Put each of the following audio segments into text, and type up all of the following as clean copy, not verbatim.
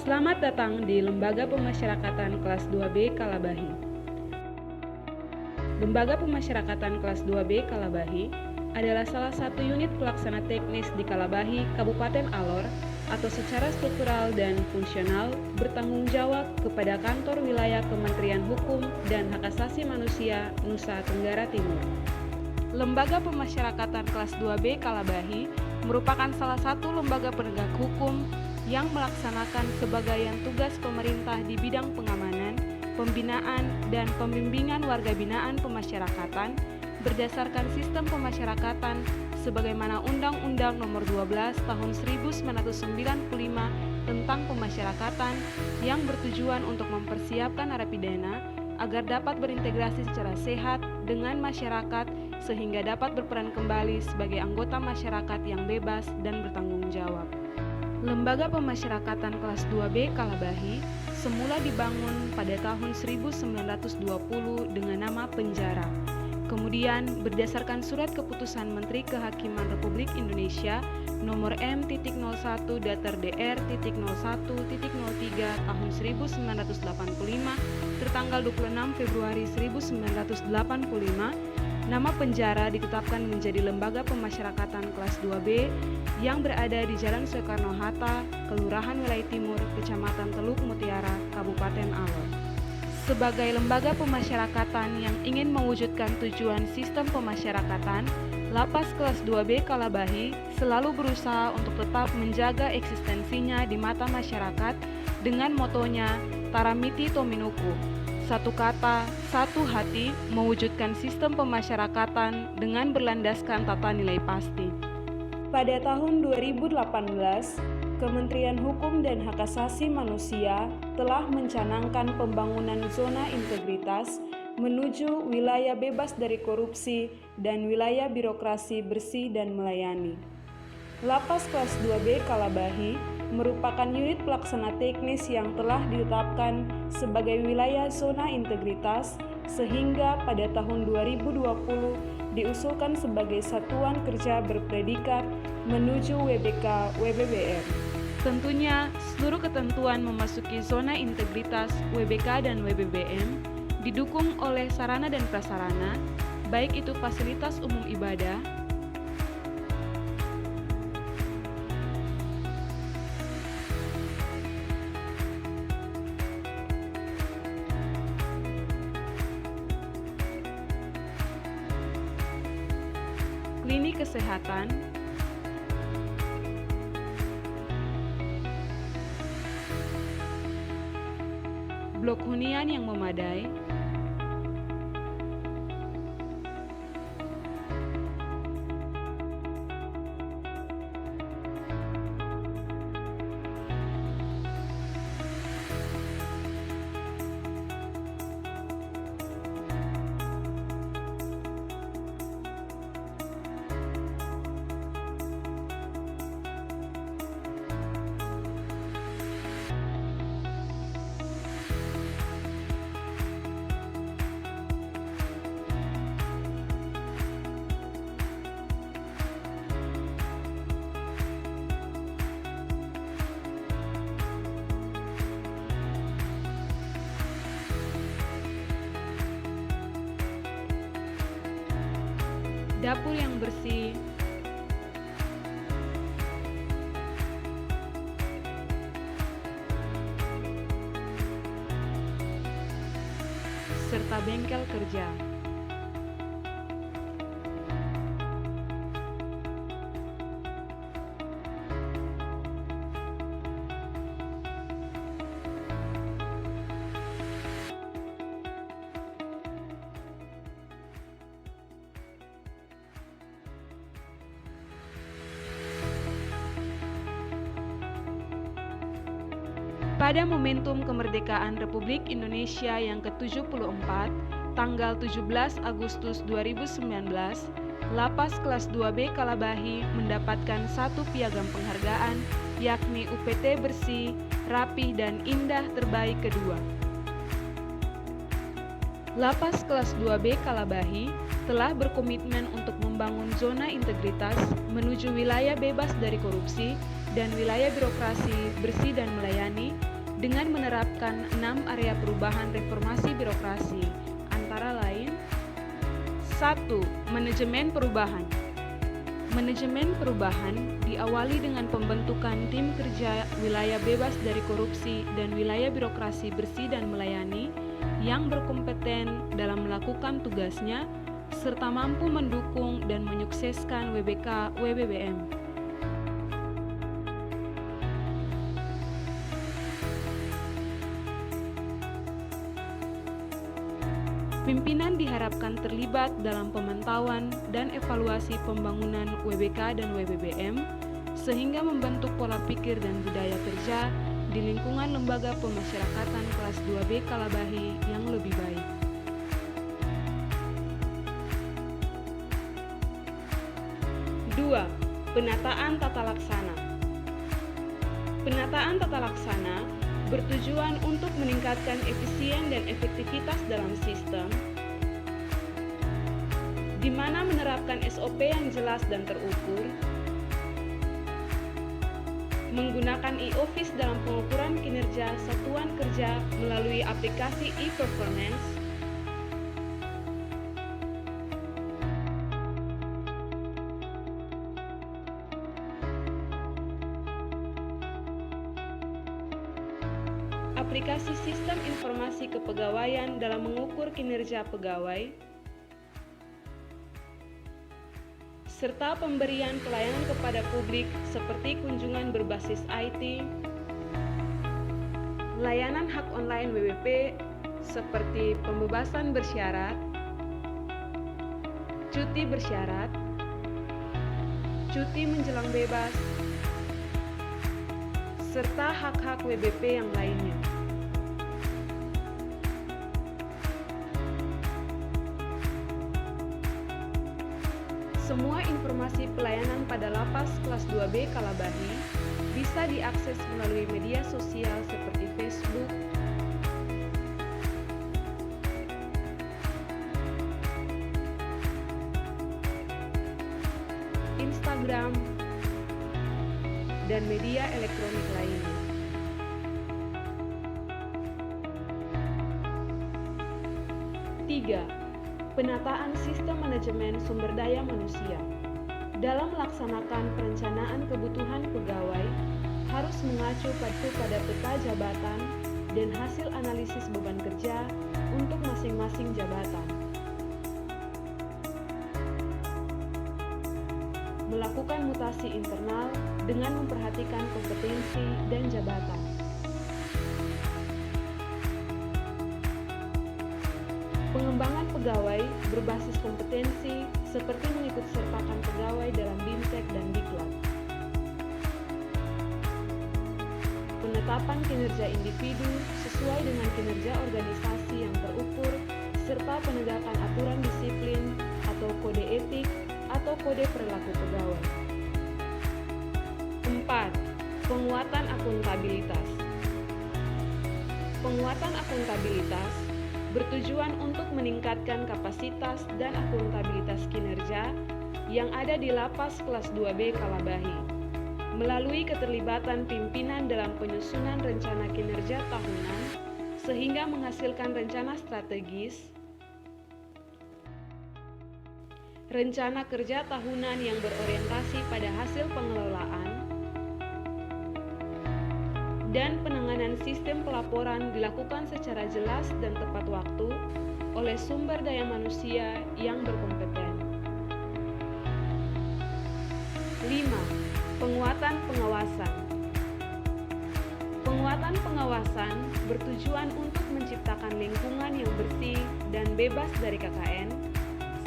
Selamat datang di Lembaga Pemasyarakatan Kelas 2B Kalabahi. Lembaga Pemasyarakatan Kelas 2B Kalabahi adalah salah satu unit pelaksana teknis di Kalabahi, Kabupaten Alor, atau secara struktural dan fungsional bertanggung jawab kepada Kantor Wilayah Kementerian Hukum dan Hak Asasi Manusia Nusa Tenggara Timur. Lembaga Pemasyarakatan Kelas 2B Kalabahi merupakan salah satu lembaga penegak hukum yang melaksanakan sebagaian tugas pemerintah di bidang pengamanan, pembinaan, dan pembimbingan warga binaan pemasyarakatan berdasarkan sistem pemasyarakatan sebagaimana Undang-Undang Nomor 12 Tahun 1995 tentang pemasyarakatan yang bertujuan untuk mempersiapkan narapidana agar dapat berintegrasi secara sehat dengan masyarakat sehingga dapat berperan kembali sebagai anggota masyarakat yang bebas dan bertanggung jawab. Lembaga Pemasyarakatan Kelas 2B Kalabahi semula dibangun pada tahun 1920 dengan nama Penjara. Kemudian berdasarkan surat keputusan Menteri Kehakiman Republik Indonesia nomor M.01-DR.01.03 tahun 1985 tertanggal 26 Februari 1985, nama Penjara ditetapkan menjadi Lembaga Pemasyarakatan Kelas 2B yang berada di Jalan Soekarno-Hatta, Kelurahan Wilayah Timur, Kecamatan Teluk Mutiara, Kabupaten Alor. Sebagai lembaga pemasyarakatan yang ingin mewujudkan tujuan sistem pemasyarakatan, Lapas Kelas 2B Kalabahi selalu berusaha untuk tetap menjaga eksistensinya di mata masyarakat dengan motonya Taramiti Tominuku, satu kata, satu hati, mewujudkan sistem pemasyarakatan dengan berlandaskan tata nilai pasti. Pada tahun 2018, Kementerian Hukum dan Hak Asasi Manusia telah mencanangkan pembangunan zona integritas menuju wilayah bebas dari korupsi dan wilayah birokrasi bersih dan melayani. Lapas Kelas 2B Kalabahi merupakan unit pelaksana teknis yang telah ditetapkan sebagai wilayah zona integritas sehingga pada tahun 2020 diusulkan sebagai satuan kerja berpredikat menuju WBK WBBM. Tentunya seluruh ketentuan memasuki zona integritas WBK dan WBBM didukung oleh sarana dan prasarana, baik itu fasilitas umum ibadah, klinik kesehatan, blok hunian yang memadai, dapur yang bersih, serta bengkel kerja. Pada momentum kemerdekaan Republik Indonesia yang ke-74, tanggal 17 Agustus 2019, Lapas Kelas 2B Kalabahi mendapatkan satu piagam penghargaan, yakni UPT Bersih, Rapih, dan Indah Terbaik kedua. Lapas Kelas 2B Kalabahi telah berkomitmen untuk membangun zona integritas menuju wilayah bebas dari korupsi dan wilayah birokrasi bersih dan melayani dengan menerapkan 6 area perubahan reformasi birokrasi, antara lain: 1. Manajemen perubahan. Manajemen perubahan diawali dengan pembentukan tim kerja wilayah bebas dari korupsi dan wilayah birokrasi bersih dan melayani yang berkompeten dalam melakukan tugasnya serta mampu mendukung dan menyukseskan WBK WBBM. Pimpinan diharapkan terlibat dalam pemantauan dan evaluasi pembangunan WBK dan WBBM sehingga membentuk pola pikir dan budaya kerja di lingkungan lembaga pemasyarakatan kelas 2B Kalabahi yang lebih baik. Dua, penataan tata laksana. Penataan tata laksana bertujuan untuk meningkatkan efisien dan efektivitas dalam sistem, di mana menerapkan SOP yang jelas dan terukur, menggunakan e-office dalam pengukuran kinerja satuan kerja melalui aplikasi e-performance, aplikasi sistem informasi kepegawaian dalam mengukur kinerja pegawai, serta pemberian pelayanan kepada publik seperti kunjungan berbasis IT, layanan hak online WWP seperti pembebasan bersyarat, cuti bersyarat, cuti menjelang bebas, serta hak-hak WBP yang lainnya. Semua informasi pelayanan pada Lapas kelas 2B Kalabahi bisa diakses melalui media sosial seperti Facebook, Instagram, dan media elektronik lainnya. Tiga, penataan sistem manajemen sumber daya manusia. Dalam melaksanakan perencanaan kebutuhan pegawai, harus mengacu pada peta jabatan dan hasil analisis beban kerja untuk masing-masing jabatan. Melakukan mutasi internal dengan memperhatikan kompetensi dan jabatan. Pengembangan pegawai berbasis kompetensi seperti mengikut sertakan pegawai dalam BIMTEK dan Diklat. Penetapan kinerja individu sesuai dengan kinerja organisasi yang terukur, serta penegakan aturan disiplin atau kode etik atau kode perilaku pegawai. 4. Penguatan akuntabilitas. Penguatan akuntabilitas bertujuan untuk meningkatkan kapasitas dan akuntabilitas kinerja yang ada di Lapas kelas 2B Kalabahi melalui keterlibatan pimpinan dalam penyusunan rencana kinerja tahunan sehingga menghasilkan rencana strategis, rencana kerja tahunan yang berorientasi pada hasil pengelolaan, dan penanganan sistem pelaporan dilakukan secara jelas dan tepat waktu oleh sumber daya manusia yang berkompeten. 5. Penguatan pengawasan. Penguatan pengawasan bertujuan untuk menciptakan lingkungan yang bersih dan bebas dari KKN,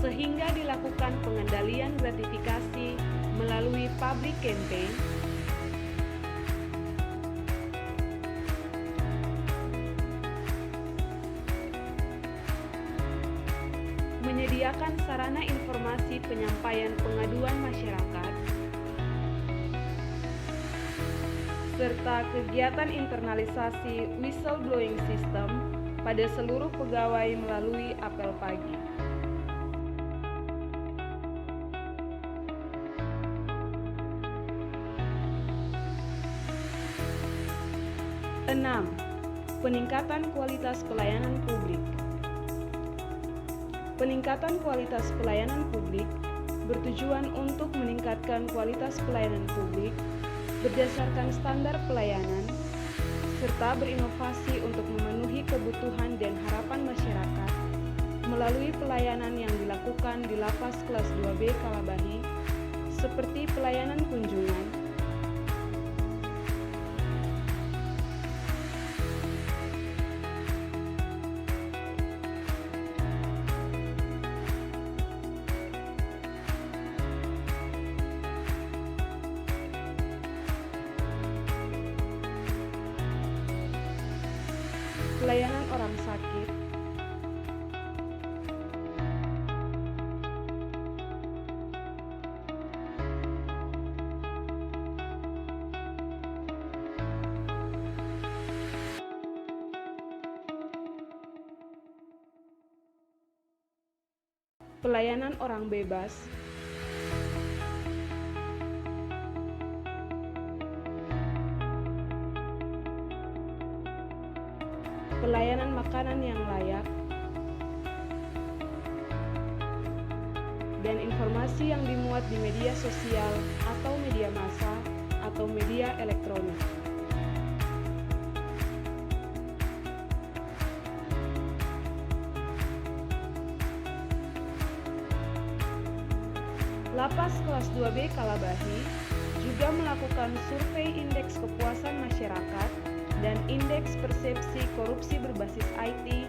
sehingga dilakukan pengendalian gratifikasi melalui public campaign, menyediakan sarana informasi penyampaian pengaduan masyarakat, serta kegiatan internalisasi whistleblowing system pada seluruh pegawai melalui apel pagi. 6. Peningkatan kualitas pelayanan publik. Peningkatan kualitas pelayanan publik bertujuan untuk meningkatkan kualitas pelayanan publik berdasarkan standar pelayanan, serta berinovasi untuk memenuhi kebutuhan dan harapan masyarakat melalui pelayanan yang dilakukan di Lapas Kelas 2B Kalabahi, seperti pelayanan kunjungan, pelayanan orang sakit, pelayanan orang bebas, pelayanan makanan yang layak, dan informasi yang dimuat di media sosial atau media massa atau media elektronik. Lapas Kelas 2B Kalabahi juga melakukan survei indeks kepuasan masyarakat dan indeks persepsi korupsi berbasis IT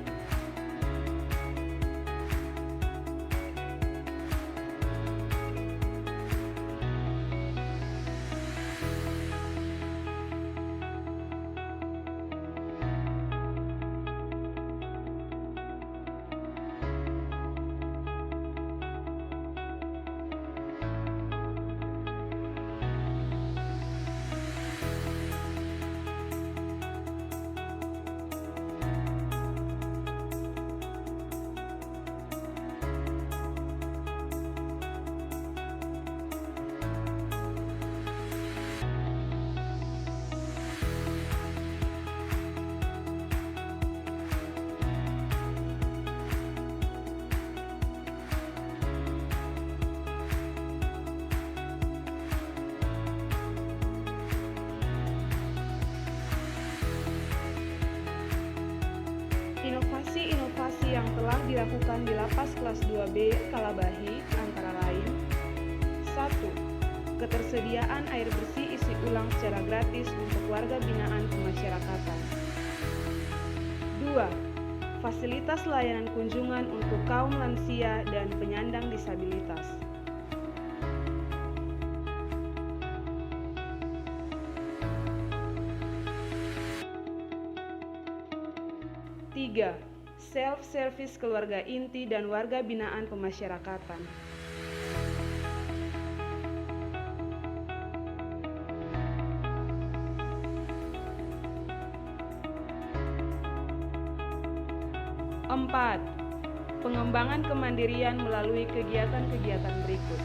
Inovasi-inovasi yang telah dilakukan di Lapas Kelas 2B Kalabahi antara lain: 1. Ketersediaan air bersih isi ulang secara gratis untuk warga binaan pemasyarakatan. 2. Fasilitas layanan kunjungan untuk kaum lansia dan penyandang disabilitas. 3. Self-service keluarga inti dan warga binaan pemasyarakatan. 4. Pengembangan kemandirian melalui kegiatan-kegiatan berikut.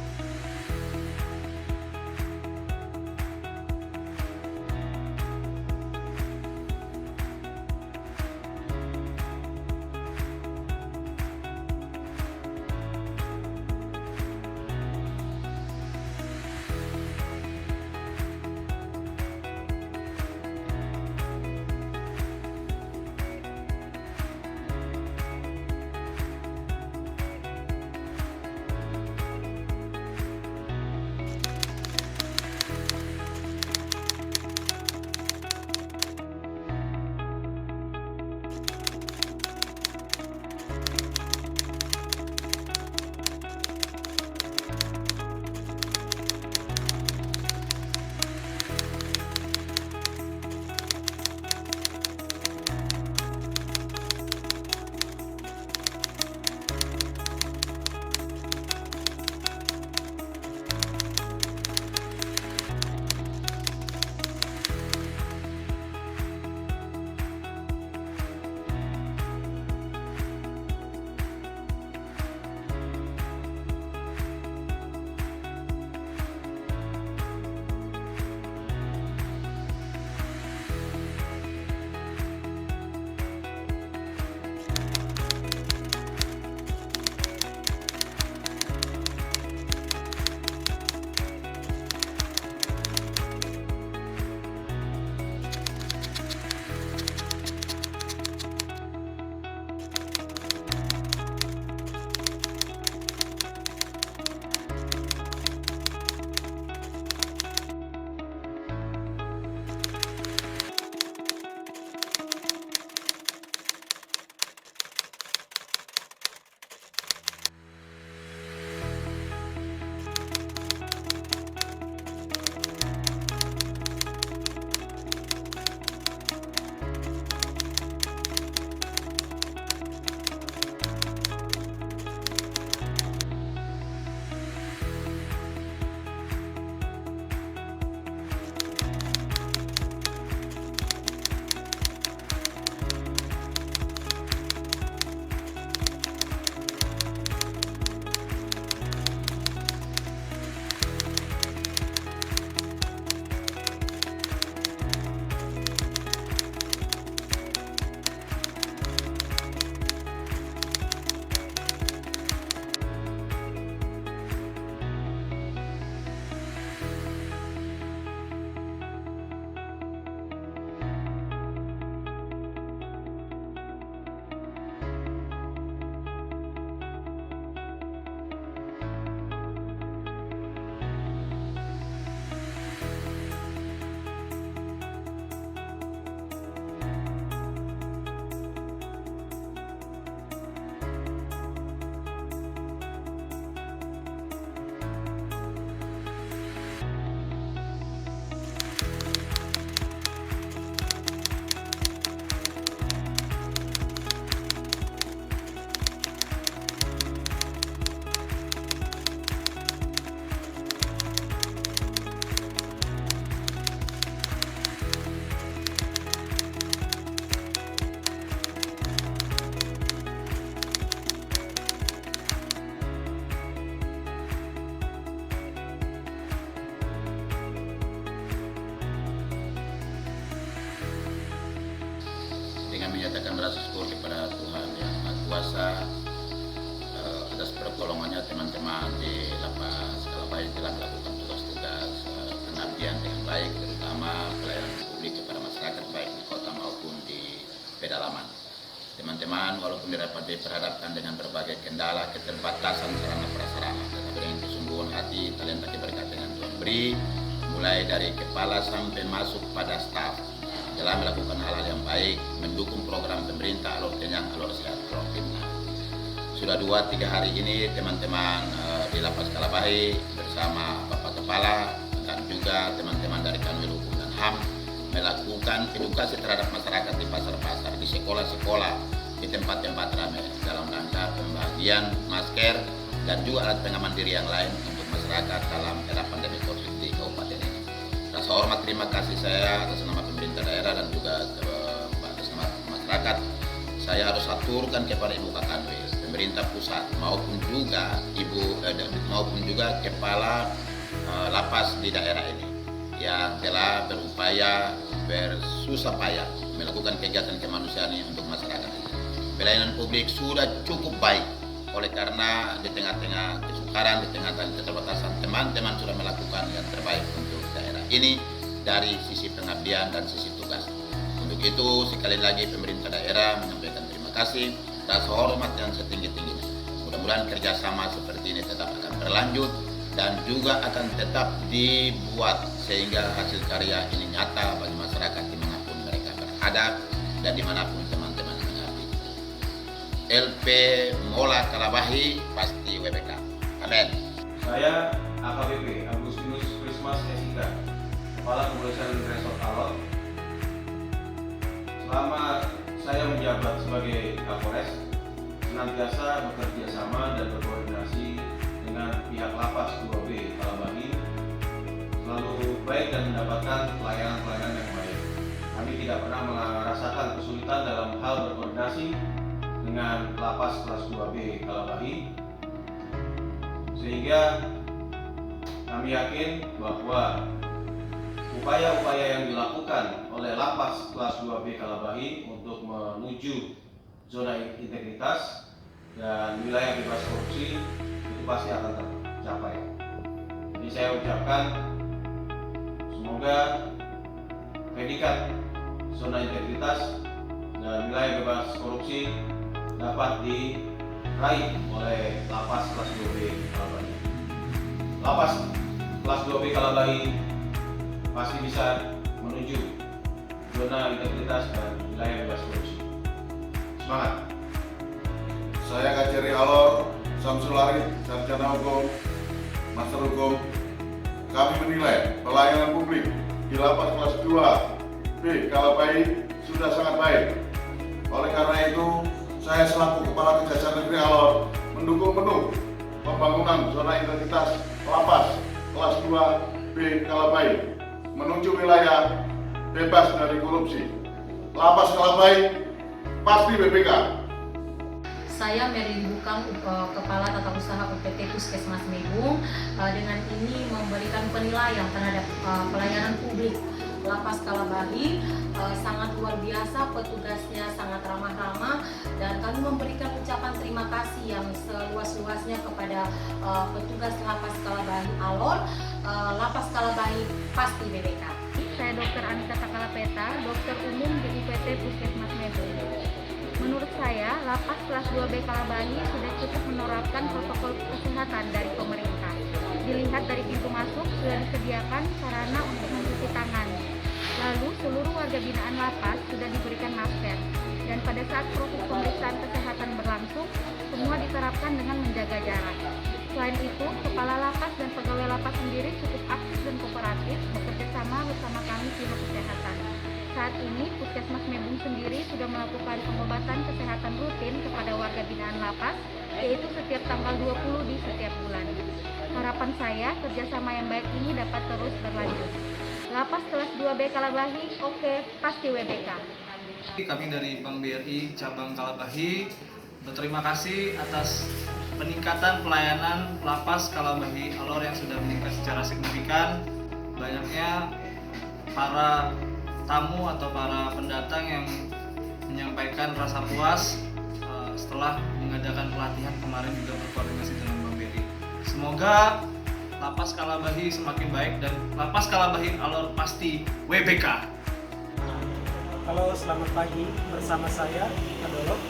menyatakan rasa syukur kepada Tuhan Yang Maha Kuasa atas pertolongannya teman-teman di Lapas Kalabahi telah melakukan tugas-tugas pengabdian dengan baik, terutama pelayanan publik kepada masyarakat baik di kota maupun di pedalaman. Teman-teman, walaupun diperhadapkan dengan berbagai kendala, keterbatasan sarana prasarana, tetapi dengan kesungguhan hati, talenta keberkatan yang Tuhan beri, mulai dari kepala sampai masuk pada staf, telah melakukan hal-hal yang baik, mendukung program pemerintah Alor Kenyang, Alor Sehat, Alor Fitnah. Sudah 2-3 hari ini teman-teman di Lapas Kalabahi bersama Bapak Kepala dan juga teman-teman dari Kanwil Hukum dan HAM melakukan edukasi terhadap masyarakat di pasar-pasar, di sekolah-sekolah, di tempat-tempat ramai dalam rangka pembagian masker dan juga alat pengaman diri yang lain untuk masyarakat dalam era pandemi COVID di kabupaten ini. Rasa hormat terima kasih saya atas nama pemerintah daerah dan juga atas nama masyarakat. Saya harus aturkan kepada Ibu Kakanwil, pemerintah pusat maupun juga kepala lapas di daerah ini yang telah berupaya bersusah payah melakukan kegiatan kemanusiaan ini untuk masyarakat ini. Pelayanan publik sudah cukup baik, oleh karena di tengah-tengah kesukaran, di tengah-tengah keterbatasan, teman-teman sudah melakukan yang terbaik untuk daerah ini dari sisi pengabdian dan sisi tugas. Untuk itu sekali lagi pemerintah daerah menyampaikan terima kasih, rasa hormat yang setinggi-tingginya. Mudah-mudahan kerjasama seperti ini tetap akan berlanjut dan juga akan tetap dibuat sehingga hasil karya ini nyata bagi masyarakat dimanapun mereka berada dan dimanapun teman-teman mengabdi. LP Mola Kalabahi pasti WBK. Amin. Saya AKBP Agustinus Christmas SIK, Kepala Kepolisian Resort Alor. Selama saya menjabat sebagai Kapolres, senantiasa bekerja sama dan berkoordinasi dengan pihak Lapas 2B Kalabahi selalu baik dan mendapatkan pelayanan-pelayanan yang baik. Kami tidak pernah merasakan kesulitan dalam hal berkoordinasi dengan Lapas kelas 2B Kalabahi, sehingga kami yakin bahwa upaya-upaya yang dilakukan oleh Lapas kelas 2B Kalabahi untuk menuju zona integritas dan wilayah bebas korupsi itu pasti akan tercapai. Jadi saya ucapkan semoga predikat zona integritas dan wilayah bebas korupsi dapat diraih oleh Lapas kelas 2B Kalabahi. Lapas kelas 2B Kalabahi pasti bisa menuju zona integritas dan wilayah bebas korupsi. Semangat! Saya Kajari Alor Samsul Arif, Sarjana Hukum, Master Hukum. Kami menilai pelayanan publik di Lapas kelas 2B Kalabahi sudah sangat baik. Oleh karena itu, saya selaku Kepala Kejaksaan Negeri Alor mendukung penuh pembangunan zona integritas Lapas kelas 2B Kalabahi menuju wilayah bebas dari korupsi. Lapas Kalabahi pasti BPK. Saya Merlin Bukang, Kepala Tata Usaha UPT Puskesmas Megung. Dengan ini memberikan penilaian terhadap pelayanan publik Lapas Kalabahi. Sangat luar biasa, petugasnya sangat ramah-ramah, dan kami memberikan ucapan terima kasih yang seluas-luasnya kepada petugas Lapas Kalabahi Alor. Lapas Kalabahi pasti BBK. Saya Dr. Anita Takalapeta, dokter umum di UPT Puskesmas Megung. Menurut saya, Lapas kelas 2B Kalabahi sudah cukup menerapkan protokol kesehatan dari pemerintah. Dilihat dari pintu masuk sudah disediakan sarana untuk mencuci tangan. Lalu seluruh warga binaan lapas sudah diberikan masker. Dan pada saat proses pemeriksaan kesehatan berlangsung, semua diterapkan dengan menjaga jarak. Selain itu, kepala lapas dan pegawai lapas sendiri cukup aktif dan kooperatif bekerja sama bersama kami pihak kesehatan. Saat ini, Puskesmas Megung sendiri sudah melakukan pengobatan kesehatan rutin kepada warga binaan lapas, yaitu setiap tanggal 20 di setiap bulan. Harapan saya, kerjasama yang baik ini dapat terus berlanjut. Lapas kelas 2B Kalabahi, oke, pasti WBK. Kami dari Bank BRI Cabang Kalabahi berterima kasih atas peningkatan pelayanan Lapas Kalabahi Alor yang sudah meningkat secara signifikan. Banyaknya para tamu atau para pendatang yang menyampaikan rasa puas setelah mengadakan pelatihan kemarin juga berkoordinasi dengan Bang BRI. Semoga Lapas Kalabahi semakin baik dan Lapas Kalabahi Alor pasti WBK. Halo, selamat pagi. Bersama saya, Adolok.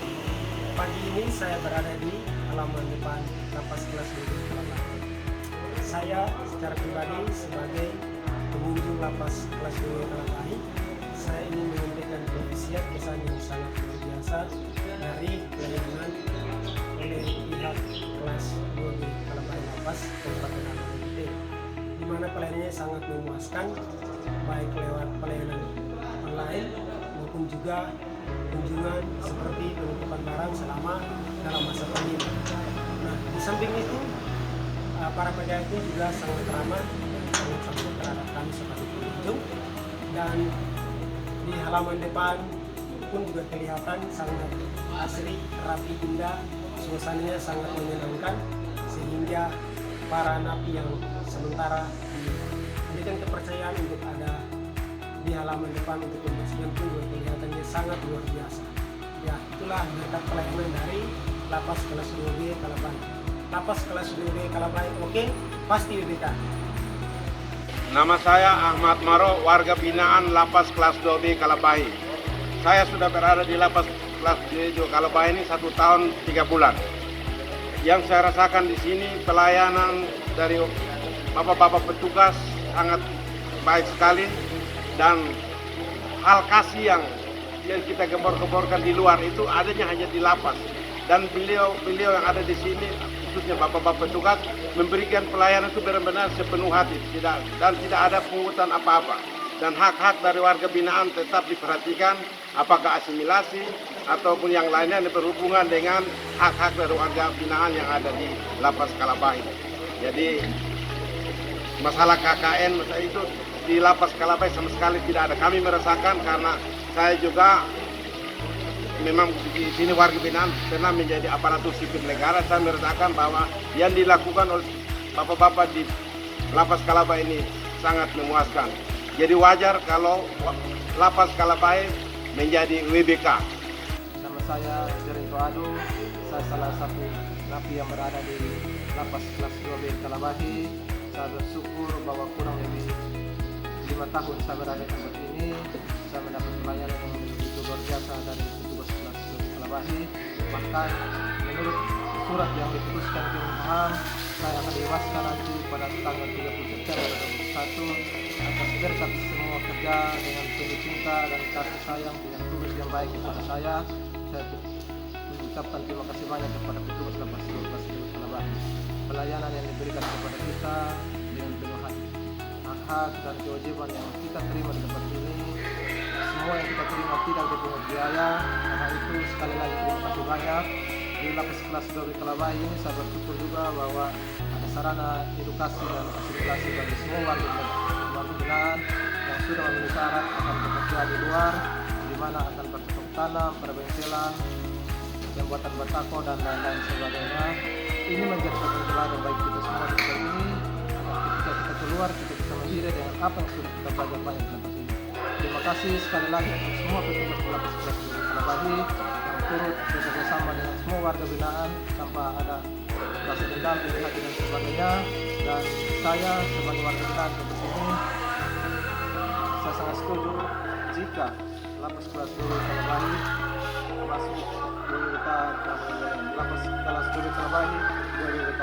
Pagi ini saya berada di halaman depan Lapas kelas 2 Kalabahi. Saya secara pribadi sebagai pengunjung Lapas kelas 2 Kalabahi, saya ingin menyampaikan apresiasi kesan yang sangat luar biasa dari pelayanan oleh pihak kelas 2 Kalabahi Lapas Kabupaten Alor, di mana pelayanannya sangat memuaskan, baik lewat pelayanan online maupun juga kunjungan seperti penutupan barang selama dalam masa pandemi. Nah, di samping itu para pegawai itu juga sangat ramah, sangat sambut terhadap kami sebagai pengunjung, dan di halaman depan pun juga kelihatan sangat asri, rapi, indah, suasananya sangat menyenangkan, sehingga para napi yang sementara diberikan kepercayaan untuk ada di halaman depan untuk pembersihan pun juga kelihatannya sangat luar biasa. Ya, itulah berkat pelayanan dari Lapas kelas 2B Kalabahi. Lapas kelas 2B Kalabahi, oke, pasti WBK. Nama saya Ahmad Maro, warga binaan Lapas kelas 2B Kalabahi. Saya sudah berada di Lapas kelas 2B Kalabahi ini 1 tahun 3 bulan. Yang saya rasakan di sini pelayanan dari bapak-bapak petugas sangat baik sekali, dan hal kasih yang kita gembor-gemborkan di luar itu adanya hanya di lapas, dan beliau yang ada di sini khususnya bapak-bapak petugas memberikan pelayanan itu benar-benar sepenuh hati, dan tidak ada pungutan apa-apa, dan hak-hak dari warga binaan tetap diperhatikan, apakah asimilasi ataupun yang lainnya yang berhubungan dengan hak-hak dari warga binaan yang ada di Lapas Kalabahi. Jadi masalah KKN itu di Lapas Kalabahi sama sekali tidak ada. Kami merasakan karena saya juga memang di sini warga binaan pernah menjadi aparatur sipil negara. Saya merasakan bahwa yang dilakukan oleh bapak-bapak di Lapas Kalabahi ini sangat memuaskan. Jadi wajar kalau Lapas Kalabahi menjadi WBK. Nama saya Jerinto Adu, saya salah satu napi yang berada di Lapas kelas 2B Kalabahi. Saya bersyukur bahwa kurang lebih 5 tahun saya berada di tempat ini, saya mendapat pelayanan yang begitu luar biasa dari petugas kelas 2 Kalabahi. Bahkan menurut surat yang diputuskan di Paham, saya akan dibebaskan nanti pada tanggal 30 September 2021 atas berkat semua kerja dengan penuh cinta dan kasih sayang dengan tulus yang baik kepada saya. Saya mengucapkan terima kasih banyak kepada petugas Lapas 2 Kalabahi. Pelayanan yang diberikan kepada kita dengan penuh hati, hak-hak dan kewajiban yang kita terima di tempat ini, semua yang kita terima tidak dipungut biaya. Karena itu sekali lagi terima kasih banyak. Di Lapas kelas 2B Kalabahi ini saya bersyukur juga bahwa ada sarana edukasi dan asimilasi bagi semua warga binaan yang sudah memenuhi syarat akan bekerja di luar, di mana akan bercocok tanam, perbengkelan, pembuatan batako dan lain-lain sebagainya. Ini menjadi satu teladan bagi kita semua di tempat ini, agar ketika kita keluar kita bisa mandiri dengan apa yang sudah kita belajar banyak di tempat ini. Terima kasih sekali lagi untuk semua petugas Lapas kelas 2B Kalabahi yang turut bekerjasama dengan semua warga binaan tanpa ada rasa dendam, iri hati dan sebagainya. Dan saya sebagai warga binaan di sini, saya sangat setuju jika Lapas kelas 2B Kalabahi masuk WBK. Lapas kelas 2B Kalabahi WBK.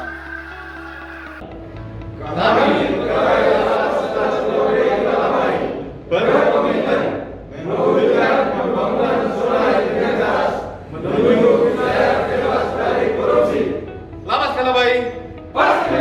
Kami pegawai Lapas kelas 2B Kalabahi berkomitmen mewujudkan pembangunan zona integritas menuju wilayah bebas dari korupsi. Lapas Kalabahi pasti